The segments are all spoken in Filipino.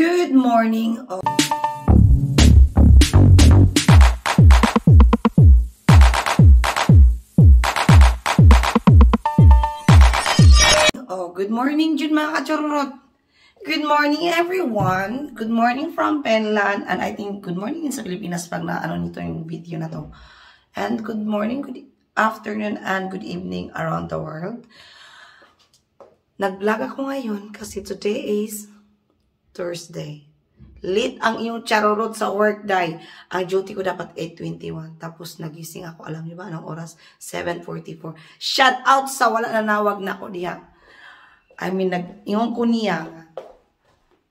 Good morning. Good morning, Jud mga kachurot. Good morning, everyone. Good morning from Penland. And I think good morning sa Pilipinas pag na nito yung video na to. And good morning, good afternoon, and good evening around the world. Nag-vlog ako ngayon kasi today is Thursday. Late ang iyong charorot sa work day. Ang duty ko dapat 8:21. Tapos nagising ako, alam niyo ba, anong oras? 7:44. Shout out sa wala na nawag na ako diha. I mean, nag-iwan ko niya.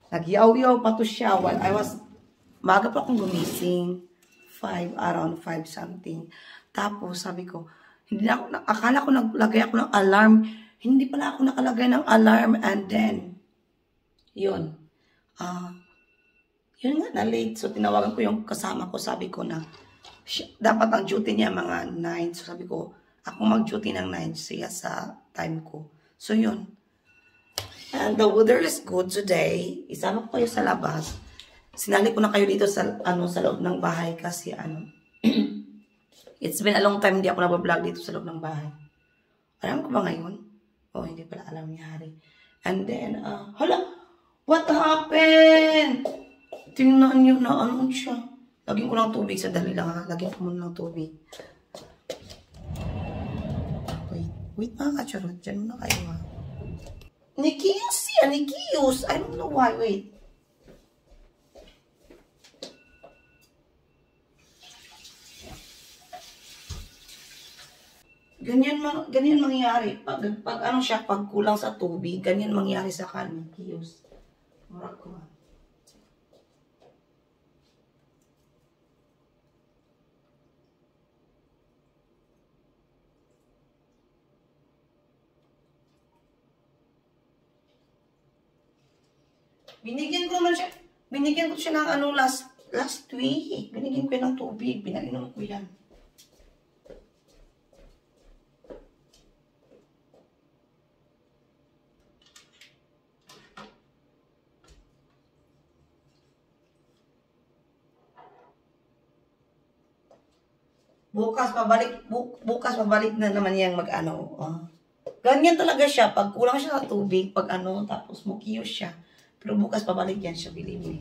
Nag-yaw-yaw pa to siya while I was, maga pa akong gumising. Around 5 something. Tapos sabi ko, hindi na ako, akala ko naglagay ako ng alarm. Hindi pala ako nakalagay ng alarm. And then, yun. Yun nga, na late. So, tinawagan ko yung kasama ko. Sabi ko na, dapat ang duty niya mga 9. So, sabi ko, ako mag-duty ng 9 siya sa time ko. So, yun. And the weather is good today. Isama ko kayo sa labas. Sinali ko na kayo dito sa, sa loob ng bahay kasi, it's been a long time hindi ako nag-vlog dito sa loob ng bahay. Alam ko ba ngayon? Oh, hindi pala alam ni Hari. And then, hala! What happened? Tingnan nyo na ano siya. Lagyan ko ng tubig. Sandali lang ha. Lagyan ko muna ng tubig. Wait mga kacharot. Diyan muna kayo ha. Nikius siya. Nikius. I don't know why. Wait. Ganyan mangyayari. Pag ano siya, pag kulang sa tubig, ganyan mangyayari sa kanin. Nikius. Marak ko ha. Binigyan ko siya ng last week. Binigyan ko ng tubig. Pinainom ko yan. Bukas pabalik na naman yang Ganyan talaga siya. Pag kulang siya sa tubig, tapos mukiyo siya. Pero bukas pabalik yan siya, believe me.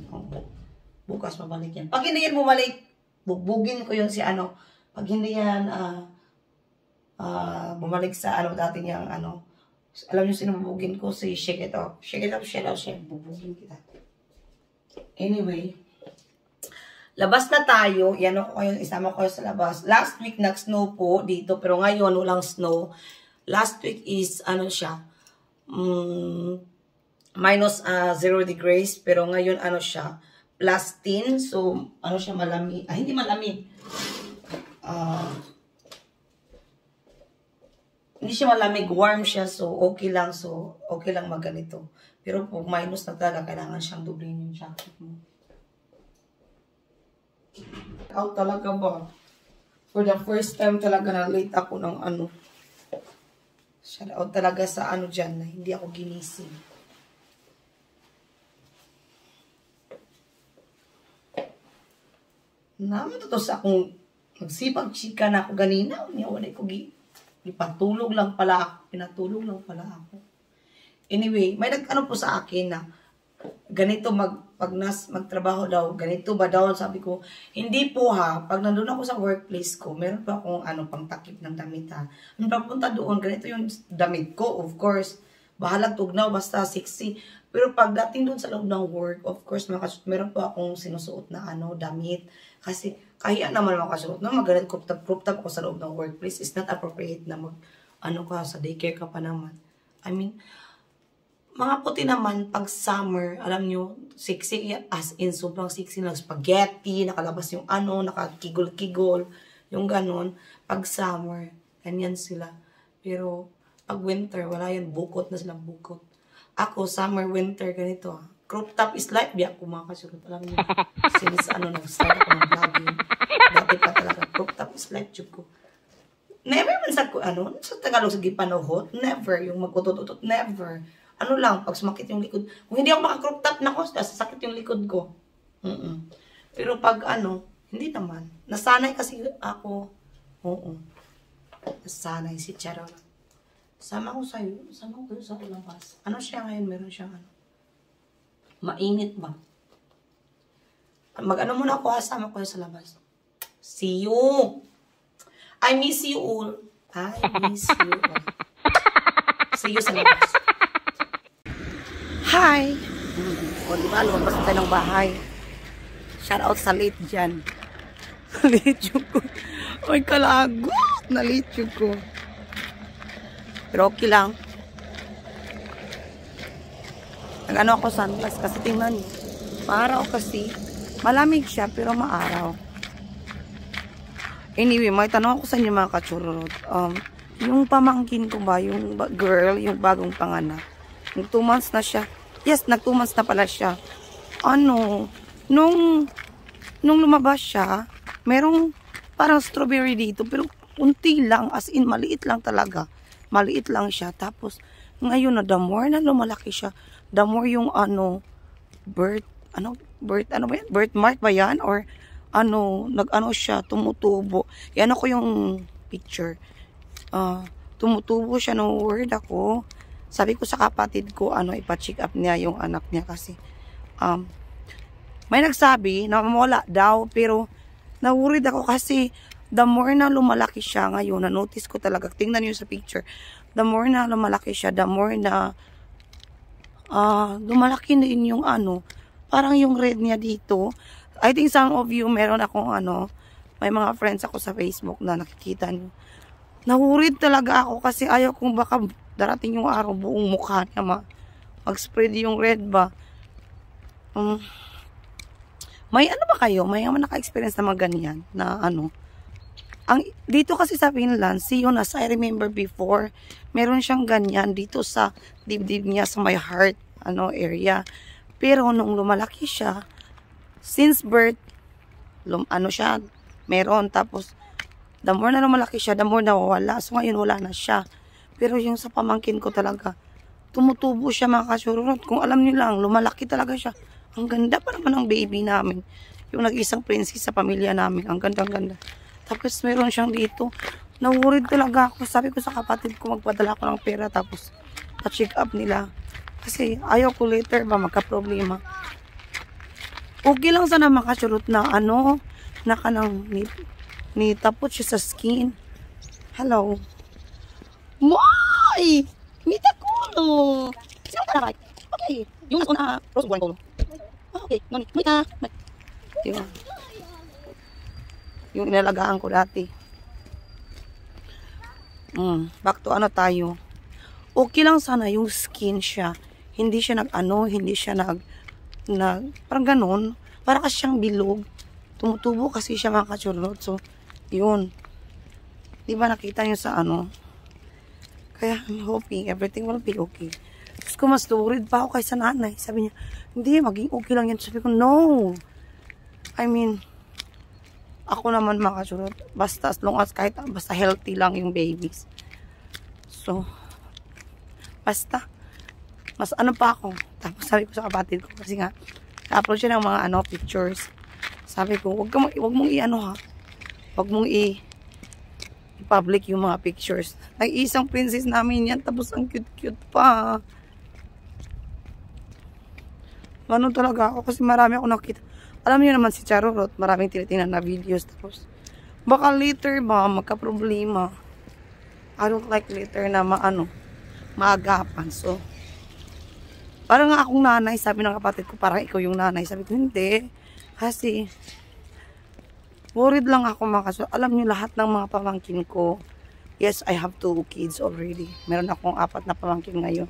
Bukas pabalik yan. Pag hindi yan bumalik, bugbugin ko yun si Pag hindi yan bumalik sa dati niyang alam niyo sino bubugin ko? Si Shake It Up. Shake It Up, siya. Bubugin kita. Anyway, labas na tayo. Yan ako kayo, isama ko kayo sa labas. Last week nag-snow po dito, pero ngayon walang snow. Last week is, minus 0 degrees, pero ngayon siya, plus 10, so siya malamig, hindi malamig, hindi siya malamig, warm siya, so okay lang magganito. Pero pag minus na talaga, kailangan siyang dublin yung jacket mo. Out talaga ba? For the first time talaga na late ako ng shout out talaga sa dyan, na hindi ako ginising. Naman to sa akong magsipag-chika na ako ganina. Wala ko ipatulog lang pala ako. Pinatulog lang pala ako. Anyway, may po sa akin na ganito magtrabaho daw. Ganito ba daw? Sabi ko, hindi po ha. Pag nandun ako sa workplace ko, meron pa akong pangtakip ng damit ha. Nung papunta doon, ganito yung damit ko. Of course, bahalag tugnaw, basta sexy. Pero pagdating doon sa loob ng work, of course, meron po akong sinusuot na damit. Kasi, kaya naman makasuot na magalit crop top ako sa loob ng workplace. It's not appropriate na sa daycare ka pa naman. I mean, mga puti naman, pag summer, alam nyo, sexy, as in, sobrang sexy na spaghetti, nakalabas yung nakakigol-kigol, yung ganon. Pag summer, ganyan sila. Pero, pag winter, wala yan, bukot na silang bukot. Ako, summer, winter, ganito. Crop top is life, di ako makakasunod. Alam niyo, since nag-start ako ng vlogging, dati pa talaga, crop top is life, tube ko. Never man sa Tagalog, sa gipanohot, never, yung magkutututot, never. ano lang, pag sumakit yung likod. Kung hindi ako maka-crop top na ko, sasakit yung likod ko. Pero pag ano, hindi naman. Nasanay kasi ako. Oo. Nasanay si Charot. Sama ko sa'yo. Sama ko sa labas. Ano siya ngayon? Meron siyang ano. Mainit ba? Mag-ano muna ako ha. Sama ko sa labas. See you. I miss you all. I miss you all. See you sa labas. Hi! O, diba? Lumabas na tayo ng bahay. Shout out sa late dyan. Late yung ko. Ay, kalagot! Na late yung ko. Pero okay lang. Nag-ano ako sunglass kasi tingnan niyo. Maaraw kasi. Malamig siya pero maaraw. Anyway, may tanong ako sa inyo mga kachururot. Yung pamangkin ko ba, yung girl, yung bagong panganak. Nag 2 months na siya. Yes, nag 2 months na pala siya. Ano, nung lumabas siya, merong parang strawberry dito, pero unti lang, as in, maliit lang talaga. Maliit lang siya. Tapos, ngayon na, the more na lumalaki siya, the more yung birthmark ba yan? Or, nag-ano siya, tumutubo. Yan ako yung picture. Tumutubo siya, no word ako. Sabi ko sa kapatid ko, ipa-check up niya yung anak niya kasi, may nagsabi na wala daw, pero, na-worried ako kasi, the more na lumalaki siya ngayon, na-notice ko talaga, tingnan niyo sa picture, the more na lumalaki siya, the more na, lumalaki din yung parang yung red niya dito. I think some of you, meron akong may mga friends ako sa Facebook na nakikita niyo. Na-worried talaga ako kasi ayaw kong baka darating yung araw, buong mukha niya mag-spread yung red ba. May ba kayo? May naka-experience na mga ganyan na dito kasi sa Finland, si Jonas, I remember before, meron siyang ganyan dito sa dibdib niya sa my heart area. Pero nung lumalaki siya, since birth, siya, meron. Tapos, the more na lumalaki siya, the more nawawala. So ngayon wala na siya. Pero yung sa pamangkin ko talaga, tumutubo siya mga kasururot. Kung alam niyo lang, lumalaki talaga siya. Ang ganda pa naman ng baby namin. Yung nag-isang princess sa pamilya namin. Ang ganda-ganda. Tapos meron siyang dito. Nawurid talaga ako. Sabi ko sa kapatid ko, magpadala ko ng pera. Tapos, pa-check up nila. Kasi ayaw ko later ba magka-problema. Okay lang sana makasurot na na kanang nitapot siya sa skin. Hello. Moy! Mita ko no. Sino ka na? Okay. Yung nasa rose buwan ko. Okay. Nani. Mita. Diba? Yung inalagaan ko dati. Back to tayo. Okay lang sana yung skin siya. Hindi siya hindi siya parang ganun. Para kasi siyang bilog. Tumutubo kasi siya mga kachurot. So, yun. Diba nakita niyo sa Kaya I'm hoping everything will be okay. Tapos ko mas worried pa ako kaysa nanay. Sabi niya, hindi, maging okay lang yan. Sabi ko, no. I mean, ako naman mga kachurot. Basta as long as basta healthy lang yung babies. So, basta. Mas pa ako. Tapos sabi ko sa kapatid ko, kasi nga, na-upload siya ng mga pictures. Sabi ko, wag mong Wag mong i-public yung mga pictures. Ay, isang princess namin yan. Tapos ang cute-cute pa. Ano talaga ako? Kasi marami ako nakita. Alam niyo naman si Charorot, maraming tinitingnan na videos. Tapos, baka later ba, magka-problema. I don't like later na maagapan. So, parang nga akong nanay, sabi ng kapatid ko, parang ikaw yung nanay. Sabi ko, hindi. Kasi, worried lang ako alam niyo lahat ng mga pamangkin ko. Yes, I have 2 kids already. Meron akong 4 na pamangkin ngayon.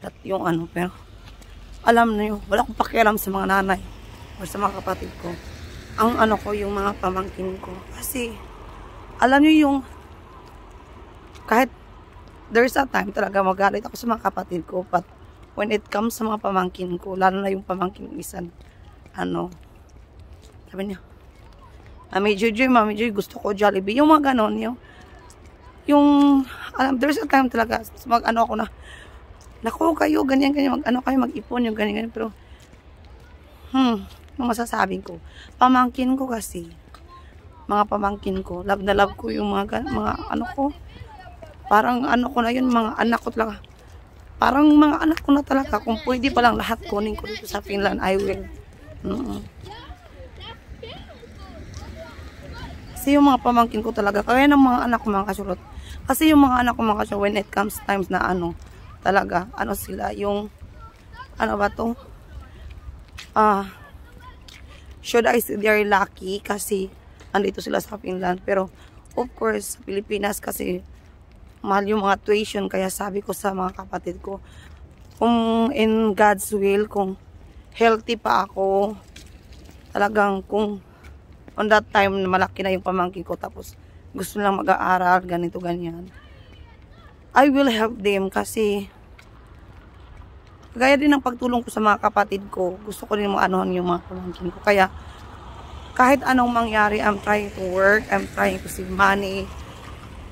At yung pero, alam niyo, wala akong pakialam sa mga nanay o sa mga kapatid ko. Ang ko, yung mga pamangkin ko. Kasi, alam niyo yung, kahit there's a time talaga magalit ako sa mga kapatid ko, but when it comes sa mga pamangkin ko, lalo na yung pamangkin ko isa, sabi niya, Mami Joy, gusto ko Jollibee. Yung mga ganon, yung there's a time talaga, ako na, Naku kayo, ganyan, ano kayo, mag-ipon yung ganyan, pero, ano masasabi ko? Pamangkin ko kasi, mga pamangkin ko, love na love ko yung mga ano ko, parang ano ko na yun, mga anak ko talaga. Parang mga anak ko na talaga, kung pwede pa lang lahat kunin ko dito sa Finland, I will. Kasi yung mga pamangkin ko talaga, kaya ng mga anak ko mga kasurot, kasi yung mga anak ko mga kasurot, when it comes times na ano, talaga, ano sila, yung, ano ba to? Should I say they're lucky kasi andito sila sa Finland. Pero, of course, sa Pilipinas kasi mahal yung mga tuition. Kaya sabi ko sa mga kapatid ko, kung in God's will, kung healthy pa ako, talagang kung on that time malaki na yung pamangkin ko tapos gusto lang mag-aaral, ganito, ganyan. I will help them kasi gaya din ng pagtulong ko sa mga kapatid ko. Gusto ko rin maanohan yung mga pamangkin ko. Kaya kahit anong mangyari, I'm trying to work. I'm trying to save money.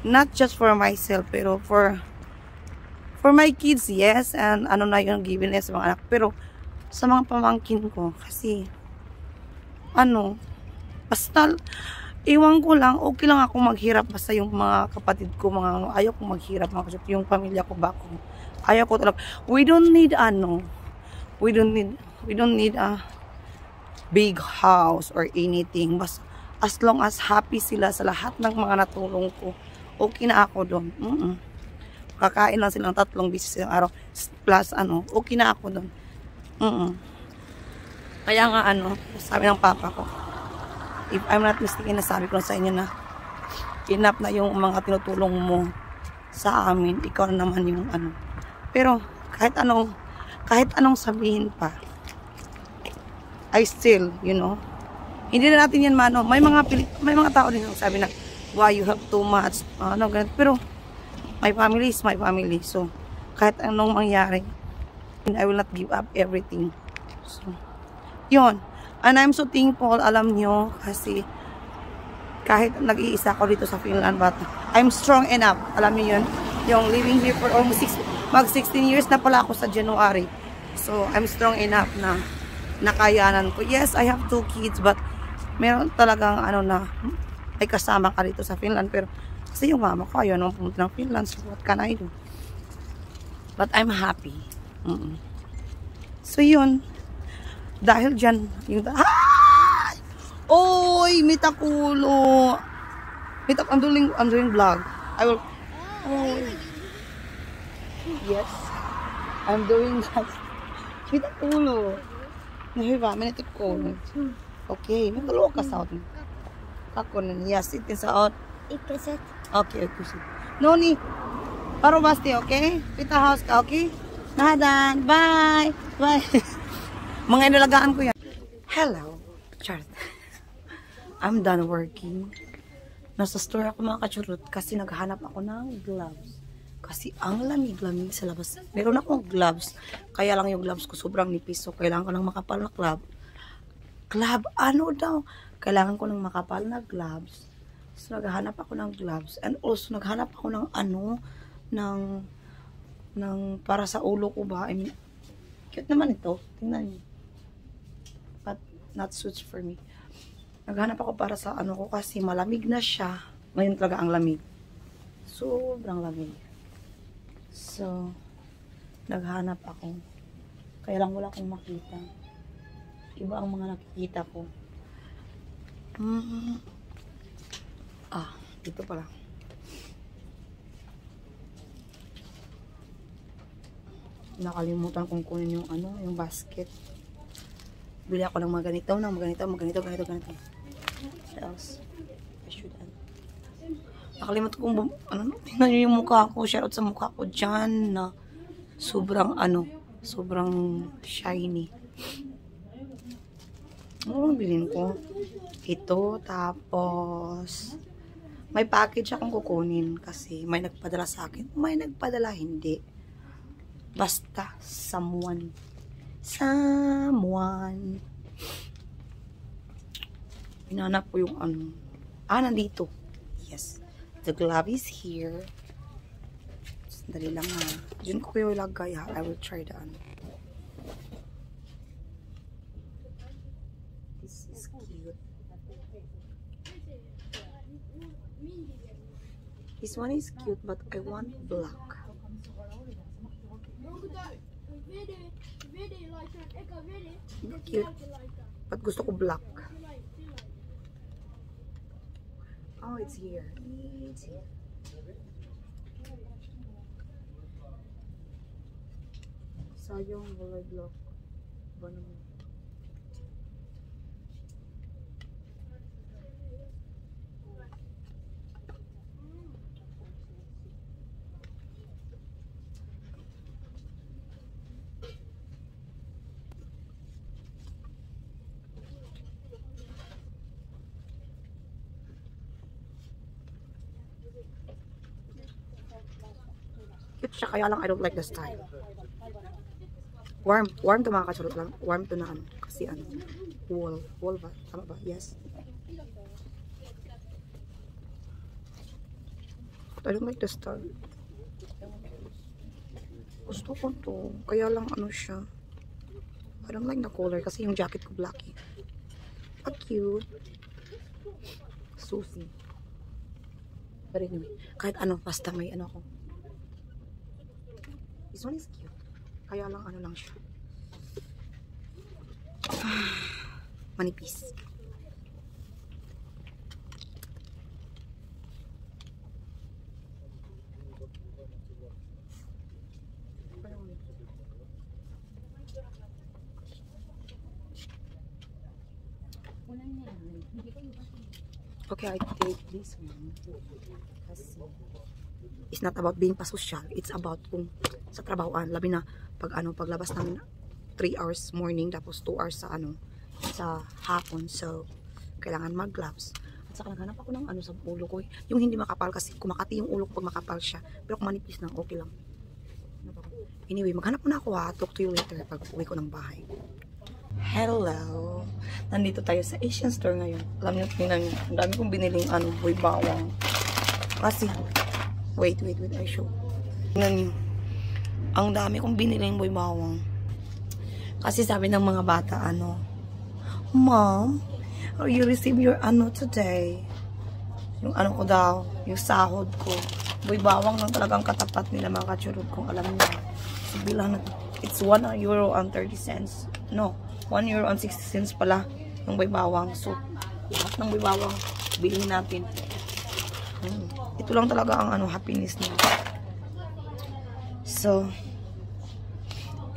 Not just for myself, pero for my kids, yes. And ano na yung given sa mga anak. Pero sa mga pamangkin ko, kasi ano, basta iwan ko lang, okay lang ako maghirap basta yung mga kapatid ko, mga ayaw kong maghirap, mga yung pamilya ko ba ako. Ayaw ko talaga. We don't need a big house or anything. Basta as long as happy sila sa lahat ng mga natulong ko, okay na ako doon. Kakain lang silang 3 beses sa araw plus ano, okay na ako doon. Kaya nga ano, sabi ng papa ko, if I'm not mistaken, nasabi ko sa inyo na enough na yung mga tinutulong mo sa amin, ikaw na naman yung ano. Pero kahit anong sabihin pa, I still, you know, hindi na natin yan mano. May mga tao din sabi na, why you have too much, ano, ganito. Pero my family is my family. So kahit anong mangyari, I will not give up everything. So yun. And I'm so thankful, alam nyo, kasi kahit nag-iisa ako dito sa Finland, but I'm strong enough. Alam nyo yun? Yung living here for almost 16 years na pala ako sa January. So, I'm strong enough na nakayanan ko. Yes, I have 2 kids, but meron talagang ano na, ay kasama ka dito sa Finland. Pero, kasi yung mama ko, ayaw nung pumunta ng Finland. So, what can I do? But I'm happy. So, yun. Dahil dyan, yung oy, mitakulo. I'm doing vlog. I will, yes, I'm doing that. Mitakulo. Nahiba, mitakulo. Okay, mitakulo ka sa atin. Kako na niya, sitin sa out. Ikaset. Okay. Noni, paro basti, okay? Pita house ka, okay? Nahadan, bye. Mga inalagaan ko yan. Hello, Chart. I'm done working. Nasa store ako mga kachurut kasi naghanap ako ng gloves. Kasi ang lamig-lamig sa labas. Meron akong gloves. Kaya lang yung gloves ko sobrang nipis. So, kailangan ko ng makapal na glove. Ano daw? Kailangan ko ng makapal na gloves. So, naghanap ako ng gloves. And also, naghanap ako ng ng para sa ulo ko ba. I mean, cute naman ito. Tingnan niyo. But not suits for me. Naghanap ako para sa ano ko kasi malamig na siya. Ngayon talaga ang lamig. Sobrang lamig. So, naghanap ako. Kaya lang wala akong makita. Iba ang mga nakikita ko. Dito pala. Nakalimutan kong kunin yung yung basket. Bili ako ng mga ganito. What else? I should add. Nakalimutan kong, tingnan nyo yung mukha ko. Shoutout sa mukha ko dyan na sobrang, sobrang shiny. Ano bilhin ko? Ito, tapos, may package akong kukunin kasi may nagpadala sa akin. May nagpadala, hindi. Basta, someone. Hinanap ko yung nandito. Yes. The glove is here. Dali lang ha. Diyan ko kayo ilagay ha. I will try the ano. This is cute. This one is cute but I want black. Cute. But gusto ko black. Oh, it's here. It's here. Sayang wala black. Ba naman? Cute siya, kaya lang I don't like the style. Warm to mga kachurot lang. Warm to na ano. Kasi ano, wool ba? Tama ba? Yes. But I don't like the style. Gusto ko to. Kaya lang ano siya. I don't like the color kasi yung jacket ko black eh. But cute. Susi. But anyway, kahit ano, basta may ano ko. This one is cute. Kaya lang ano lang siya. Manipis. Okay, I take this one. Kasi it's not about being pasosyal. It's about kung sa trabahoan. Labi na pag ano, paglabas namin 3 hours morning tapos 2 hours sa ano, sa hapon. So, kailangan mag-gloves. At saka naghanap ako ng ano sa ulo ko. Yung hindi makapal kasi kumakati yung ulo ko pag makapal siya. Pero kung manipis lang, okay lang. Anyway, maghanap muna ako ha. Talk to you later pag uwi ko ng bahay. Hello! Nandito tayo sa Asian store ngayon. Alam niyo, tingnan niyo. Ang dami kong biniling ano, boy bawang. Kasi, wait, I show. Tingnan niyo. Ang dami kong biniling boy bawang. Kasi sabi ng mga bata, ano, Mom, you receive your ano today? Yung ano ko daw, yung sahod ko. Boy bawang lang talagang katapat nila mga kachurod kung alam niyo. So, bilang na to. It's €1.30. No, €1.60 pala yung boy bawang. So, lahat ng boy bawang bilhin natin. Ito lang talaga ang ano, happiness niya. So,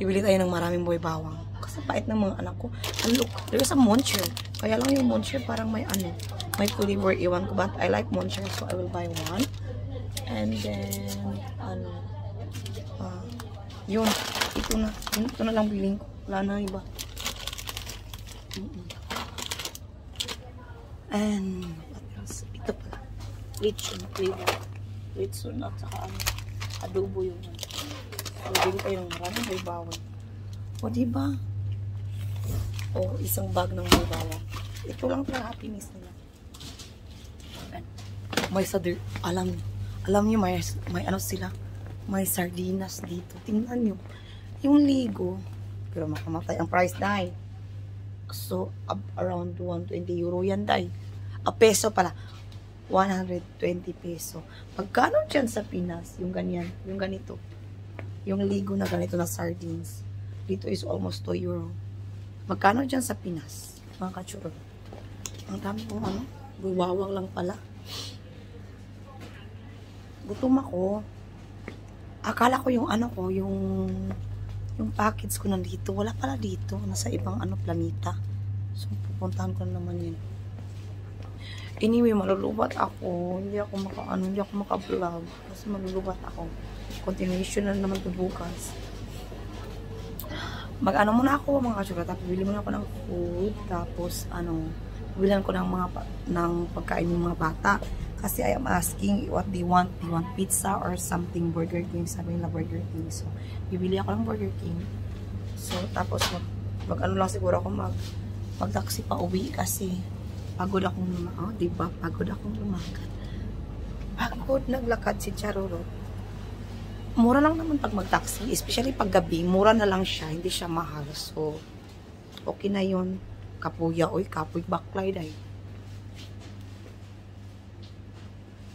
ibili tayo ng maraming boy bawang. Kasi pait ng mga anak ko. And look, there's a Moncher. Kaya lang yung Moncher parang may ano, may flavor iwan ko. But I like Moncher, so I will buy one. And then, ano, yun. Ito na lang biling ko. Wala na iba. And, what else? Ito pala. Lechon flavor. Lechon at saka ano, adobo yung ano. So, bili tayo ng maraming boy bawang. O, diba? O, isang bag ng boy bawang. Ito lang pala happiness nila. May sadir. Alam nyo, may ano sila. May sardinas dito. Tingnan nyo. Yung ligo. Pero makamatay ang price, dahil. So, around €120 yan, dahil. Peso pala. 120 peso. Magkano dyan sa Pinas? Yung ganyan. Yung ganito. Yung ligo na ganito na sardines. Dito is almost €2. Magkano dyan sa Pinas? Mga kachuro. Ang dami kong ano. Buwawang lang pala. Gutom ako. Akala ko yung ano ko, yung package ko nandito. Wala pala dito. Nasa ibang ano, planeta. So, pupuntahan ko naman yun. Anyway, malulubat ako. Hindi ako maka-vlog. Kasi malulubat ako. Continuation na naman ito bukas. Mag-ano muna ako mga kachura. Tapos, bili muna ako ng food. Tapos, ano, bilan ko ng pagkain ng mga bata. Kasi I am asking what they want. They want pizza or something, Burger King. Sabi nila Burger King. So, bibili ako ng Burger King. So, tapos mag-ano lang siguro ako mag-taxi pa uwi kasi pagod akong lumakad. Oh, diba? Pagod akong lumakad. Pagod naglakad si Charorot. mura lang naman pag mag-taxi. Especially pag gabi, mura na lang siya. Hindi siya mahal. So, okay na yun. Kapuya, oy, kapuy baklay day.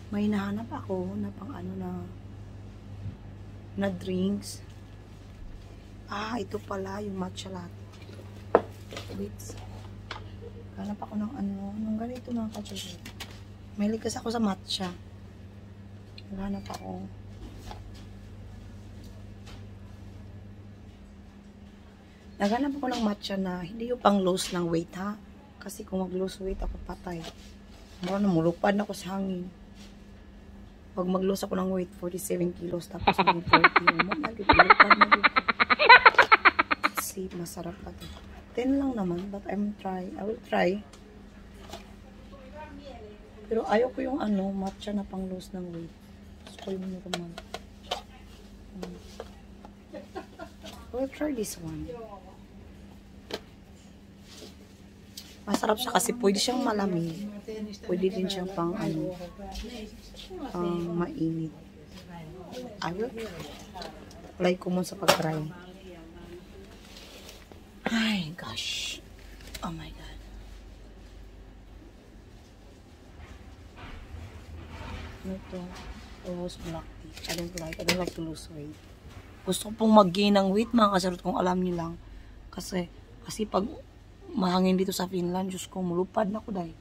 May nahanap ako na pang ano na drinks. Ah, ito pala yung matcha latte. Wait. Hanap ako ng ano, nung ganito mga katsura. Mahilig kasi ako sa matcha. Hanap ako. Naghanap ako ng matcha na hindi yung pang lose ng weight ha. Kasi kung mag-lose weight ako patay. Mura na mulupad na ako sa hangin. Pag mag-lose ako ng weight, 47 kilos tapos maging 40. Mulupad na dito. Let's see, masarap pa ito. 10 lang naman, but I will try. Pero ayaw ko yung ano, matcha na pang lose ng weight. Gusto ko yung normal. I will try this one. Masarap siya kasi pwede siyang malamig. Pwede din siyang pang ano, mainit. I will try ko mo sa pag-try. Ay, gosh. Oh my God. Ito, rose black tea. I don't like to lose weight. Gusto ko pong mag-gain ng weight mga kasarot kung alam niyo lang. Kasi pag mahangin dito sa Finland, Diyos ko, mulupad na ko dahil.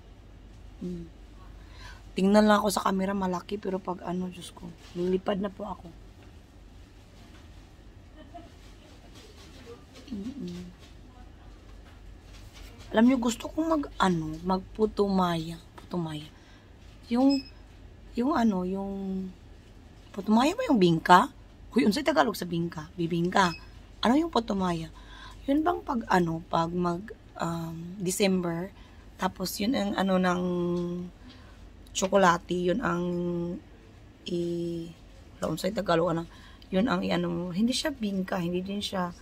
Tingnan lang ako sa camera malaki, pero pag ano, Diyos ko, lilipad na po ako. Alam niyo, gusto kong magputumaya. Putumaya. Yung putumaya ba yung bingka? Huy, unsay Tagalog sa bingka? Bibingka. Ano yung putumaya? Yun bang pag December, tapos yun ang ng chocolate, yun ang unsay Tagalog yun ang hindi siya bingka, hindi din siya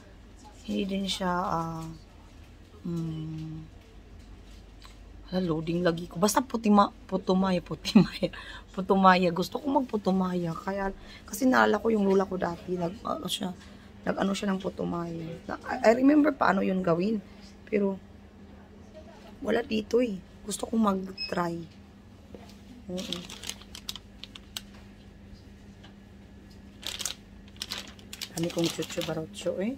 loading lagi ko. Basta putumaya. Gusto ko magputumaya. Kasi naalala ko yung lola ko dati, nag-ano siya ng putumaya. I remember paano yun gawin. Pero, wala dito eh. Gusto kong mag-try. Kami kong chucho barotso eh.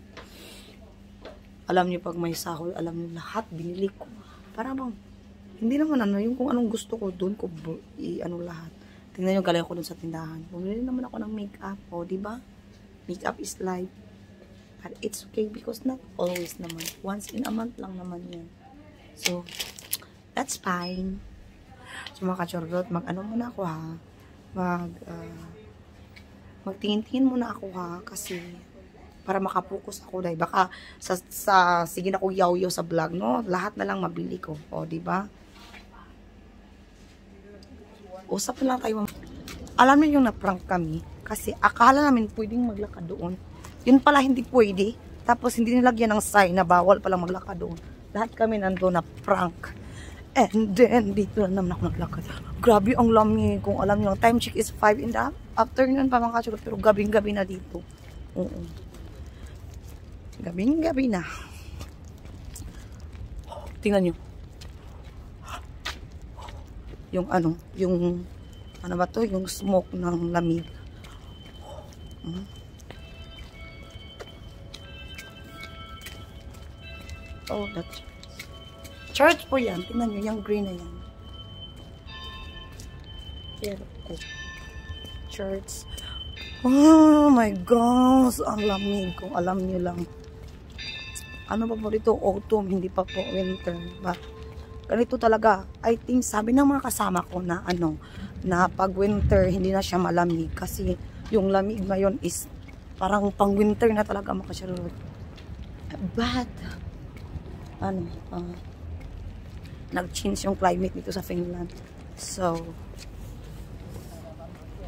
Alam niyo pag may sahol, alam niyo lahat binili ko. Para bang, hindi naman yung kung anong gusto ko, doon ko lahat. Tingnan niyo, galing ko doon sa tindahan. Bumili naman ako ng makeup. O, diba? Makeup is life. But it's okay because not always naman. Once in a month lang naman yan. So, that's fine. So, mga kachordot, muna ako ha. Magtingin-tingin muna ako ha. Kasi, para makapokus ako dahil baka sige na ko yaw-yaw sa vlog, no? Lahat na lang mabili ko. O, diba? Usap na lang tayo. Alam niyo yung na-prank kami. Kasi akala namin pwedeng maglakad doon. Yun pala hindi pwede. Tapos hindi nilagyan ng sign na bawal palang maglakad doon. Lahat kami nandoon na prank. And then, dito na naman ako naglakad. Grabe ang lamig. Kung alam niyo, time check is 5 in the afternoon pa mga kachurot. Pero gabing-gabi na dito. Oo. Gabing-gabi na. Tingnan niyo. Yung ano ba to? Yung smoke ng lamig. Oh, that's church po yan. Tingnan nyo, yung green na yan. Pero, church. Oh my gosh, ang lamig. Kung alam nyo lang. Ano pa po dito? Autumn, hindi pa po winter. But, ganito talaga. I think, sabi ng mga kasama ko na na pag winter, hindi na siya malamig. Kasi, yung lamig ngayon is parang pang winter na talaga makasarod. But, nag-change yung climate dito sa Finland. So,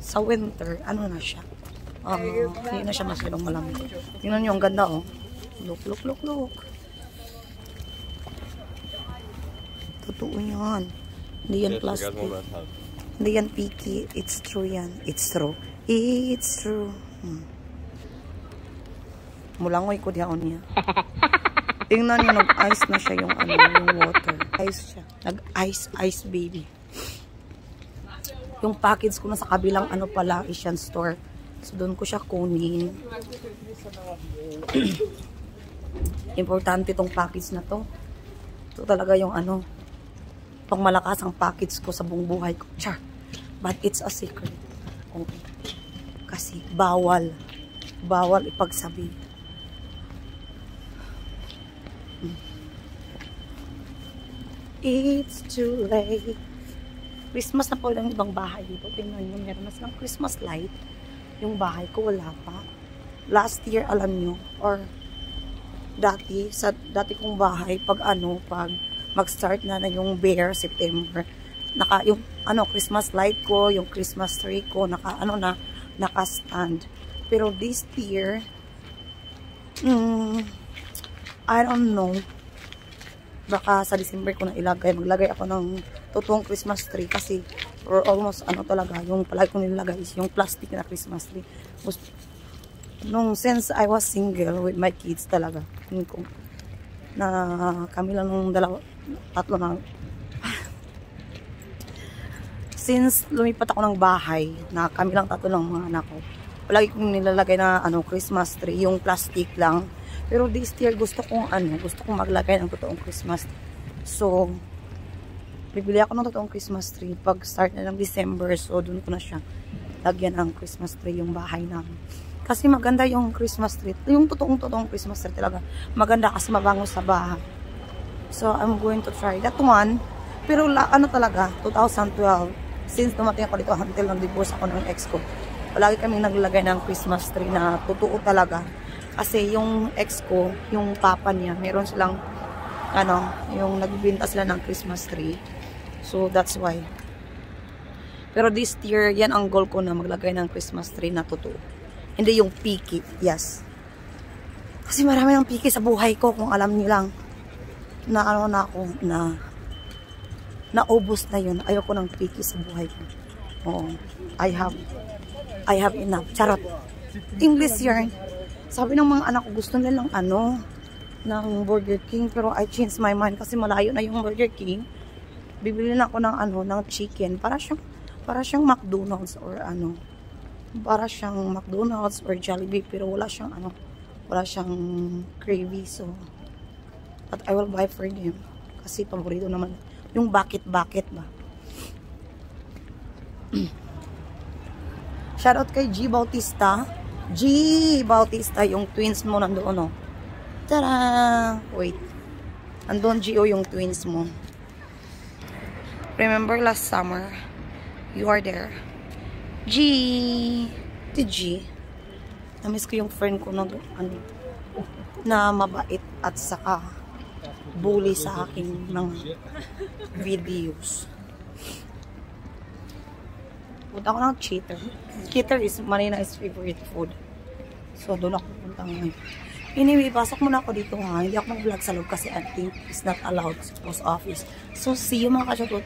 sa winter, na siya? Hindi na siya masyadong malamig. Tingnan nyo, ang ganda, oh. Look. Totoo yan. Hindi yan plastic. Hindi yan picky. It's true yan. It's true. Mulangoy ko dihaon niya. Tingnan niyo, nag-ice na siya yung yung water. Ice siya. Nag-ice baby. Yung package ko na sa kabilang pala, Asian store. So, doon ko siya kunin. Importante tong package na to. Ito talaga yung pang malakas ang package ko sa buong buhay ko. Char. But it's a secret. Okay. Kasi bawal ipagsabi. It's too late. Christmas na po lang ibang bahay dito. Tingnan nyo, meron na silang Christmas light. Yung bahay ko wala pa. Last year, alam nyo, or dati kong bahay, pag mag-start na yung Bear, September, yung Christmas light ko, yung Christmas tree ko, naka-stand. Pero this year, I don't know, baka sa December ko na maglagay ako ng totoong Christmas tree kasi or almost talaga, yung palagi ko nilagay is yung plastic na Christmas tree. Since I was single with my kids talaga, na kami lang nung tatlo na. Since lumipat ako ng bahay, na kami lang tatlo lang mga anak ko, palagi kong nilalagay na Christmas tree, yung plastic lang. Pero this year gusto kong maglagay ng totoong Christmas tree. So, bibili ako ng totoong Christmas tree pag start na ng December. So, doon ko na siya lagyan ng Christmas tree yung bahay namin. Kasi maganda yung Christmas tree. Yung totoong Christmas tree talaga. Maganda kasi mabango sa bahay. So, I'm going to try that one. Pero talaga, 2012. Since dumating ako dito until nag-divorce ako ng ex ko. Palagi kami naglalagay ng Christmas tree na totoo talaga. Kasi yung ex ko, yung papa niya, meron silang, yung nagbibenta sila ng Christmas tree. So, that's why. Pero this year, yan ang goal ko na maglagay ng Christmas tree na totoo. Hindi yung picky, yes. Kasi marami ng picky sa buhay ko, kung alam niyo lang. Na naubos na yun. Ayoko ng picky sa buhay ko. Oo. I have enough. Charot. English yarn. Sabi ng mga anak ko, gusto nilang ng Burger King. Pero I changed my mind kasi malayo na yung Burger King. Bibili na ako ng chicken. Para siyang McDonald's or para siyang McDonald's or Jollibee. Pero wala siyang gravy. So, but I will buy for them. Kasi paborito naman. Yung bakit ba. Shoutout kay G. Bautista. Yung twins mo nandoon, Tada! Wait. Andun, Gio, yung twins mo. Remember last summer, you are there. G. Namiss ko yung friend ko na mabait at saka bully sa akin ng videos. Punta ako ng Cheater. Cheater is Marina's favorite food. So, doon ako punta ngayon. Anyway, pasok muna ako dito ha. Hindi ako mag-vlog sa loob kasi I think it's not allowed sa post office. So, see you mga kasyakot.